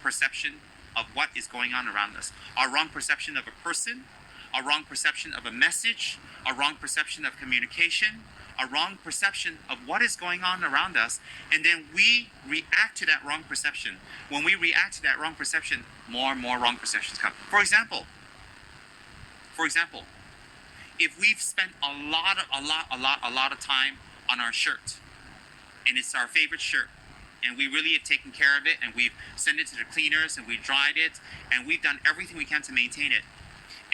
perception of what is going on around us. Our wrong perception of a person, a wrong perception of a message, a wrong perception of communication, a wrong perception of what is going on around us, and then we react to that wrong perception. When we react to that wrong perception, more and more wrong perceptions come. For example, if we've spent a lot of time on our shirt, and it's our favorite shirt, and we really have taken care of it, and we've sent it to the cleaners, and we've dried it, and we've done everything we can to maintain it,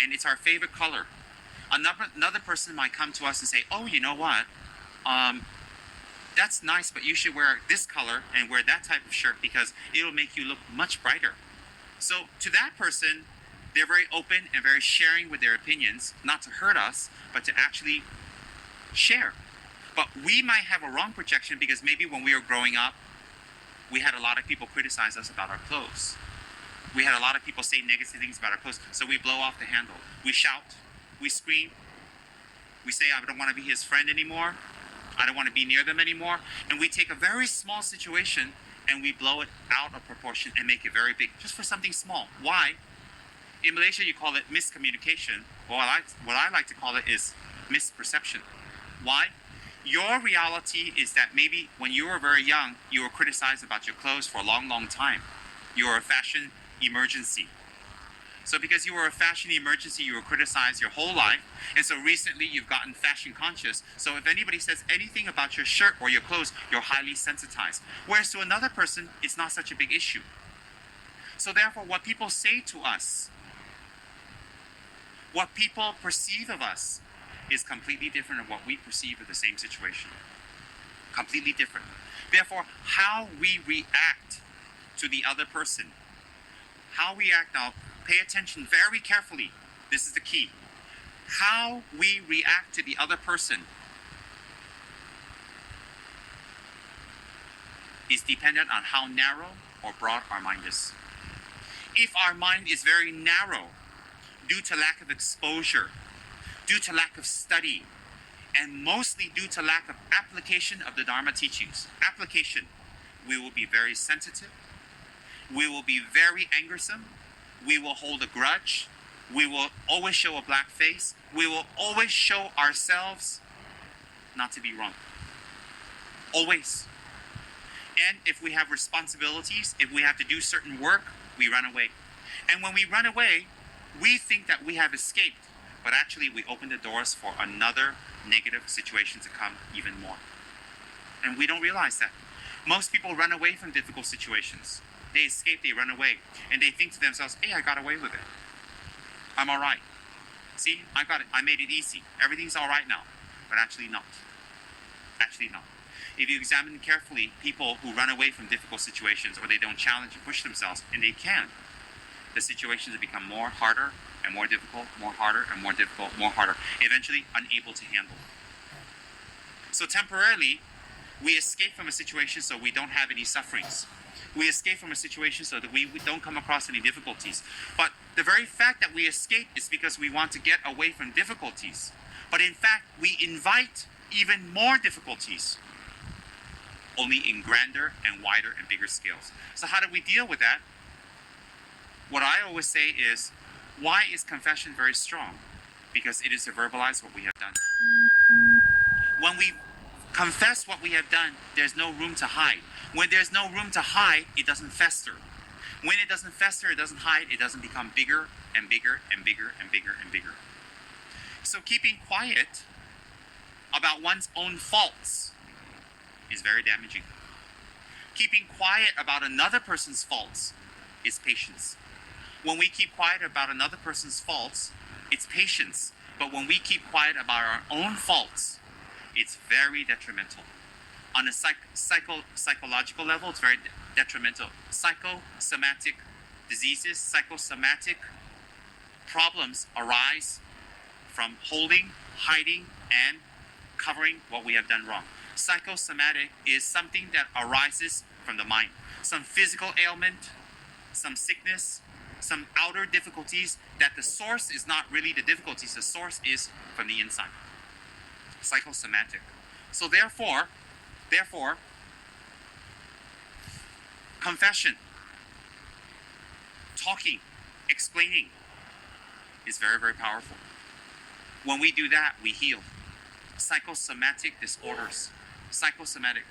and it's our favorite color. Another person might come to us and say, oh, you know what? That's nice, but you should wear this color and wear that type of shirt because it'll make you look much brighter. So to that person, they're very open and very sharing with their opinions, not to hurt us, but to actually share. But we might have a wrong projection because maybe when we were growing up, we had a lot of people criticize us about our clothes. We had a lot of people say negative things about our clothes, so we blow off the handle. We shout, we scream, we say, I don't want to be his friend anymore, I don't want to be near them anymore, and we take a very small situation and we blow it out of proportion and make it very big, just for something small. Why? In Malaysia, you call it miscommunication. What I like to call it is misperception. Why? Your reality is that maybe when you were very young, you were criticized about your clothes for a long time. You were a fashion emergency. So because you were a fashion emergency, you were criticized your whole life. And so recently you've gotten fashion conscious. So if anybody says anything about your shirt or your clothes, you're highly sensitized. Whereas to another person, it's not such a big issue. So therefore, what people say to us, what people perceive of us, is completely different than what we perceive of the same situation. Completely different. Therefore, how we react to the other person, how we act now, pay attention very carefully. This is the key. How we react to the other person is dependent on how narrow or broad our mind is. If our mind is very narrow due to lack of exposure, due to lack of study, and mostly due to lack of application of the Dharma teachings, we will be very sensitive, we will be very angersome, we will hold a grudge, we will always show a black face, we will always show ourselves not to be wrong. Always. And if we have responsibilities, if we have to do certain work, we run away. And when we run away, we think that we have escaped, but actually we open the doors for another negative situation to come even more. And we don't realize that. Most people run away from difficult situations. They escape, they run away, and they think to themselves, hey, I got away with it. I'm all right. See, I got it. I made it easy. Everything's all right now. But actually not. Actually not. If you examine carefully people who run away from difficult situations or they don't challenge and push themselves, and they can, the situations have become more harder and more difficult, more harder and more difficult, more harder, eventually unable to handle. So temporarily, we escape from a situation so we don't have any sufferings. We escape from a situation so that we don't come across any difficulties. But the very fact that we escape is because we want to get away from difficulties. But in fact, we invite even more difficulties, only in grander and wider and bigger scales. So how do we deal with that? What I always say is, why is confession very strong? Because it is to verbalize what we have done. When we confess what we have done, there's no room to hide. When there's no room to hide, it doesn't fester. When it doesn't fester, it doesn't hide, it doesn't become bigger and bigger and bigger and bigger and bigger. So keeping quiet about one's own faults is very damaging. Keeping quiet about another person's faults is patience. When we keep quiet about another person's faults, it's patience. But when we keep quiet about our own faults, it's very detrimental. On a psychological level, it's very detrimental. Psychosomatic diseases, psychosomatic problems arise from holding, hiding, and covering what we have done wrong. Psychosomatic is something that arises from the mind. Some physical ailment, some sickness, some outer difficulties that the source is not really the difficulties, the source is from the inside. Psychosomatic. So therefore, confession talking, explaining is very, very powerful. When we do that, we heal. Psychosomatic disorders. Psychosomatic.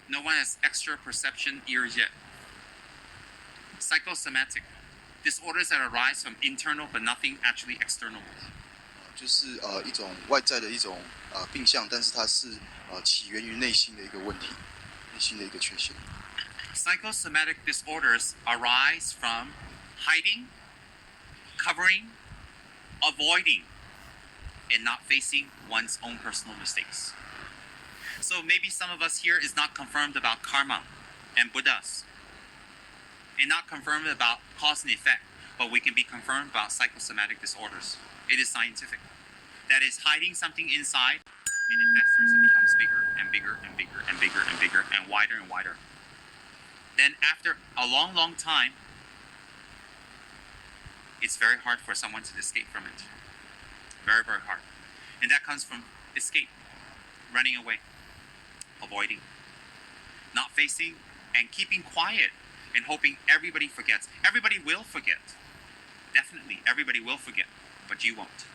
No one has extra perception ears yet. Psychosomatic. Disorders that arise from internal but nothing actually external. 就是一种外在的一种病象，但是它是起源于内心的一个问题，内心的一个缺陷。Psychosomatic disorders arise from hiding, covering, avoiding, and not facing one's own personal mistakes. So maybe some of us here is not confirmed about karma and Buddhas, and not confirmed about cause and effect, but we can be confirmed about psychosomatic disorders. It is scientific. That is hiding something inside, and it festers and becomes bigger and bigger and bigger and bigger and bigger and wider. Then after a long, long time, it's very hard for someone to escape from it. Very, very hard. And that comes from escape, running away, avoiding, not facing, and keeping quiet and hoping everybody forgets. Everybody will forget. Definitely, everybody will forget, but you won't.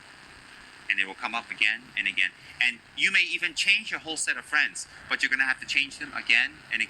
And it will come up again and again. And you may even change your whole set of friends, but you're going to have to change them again and again.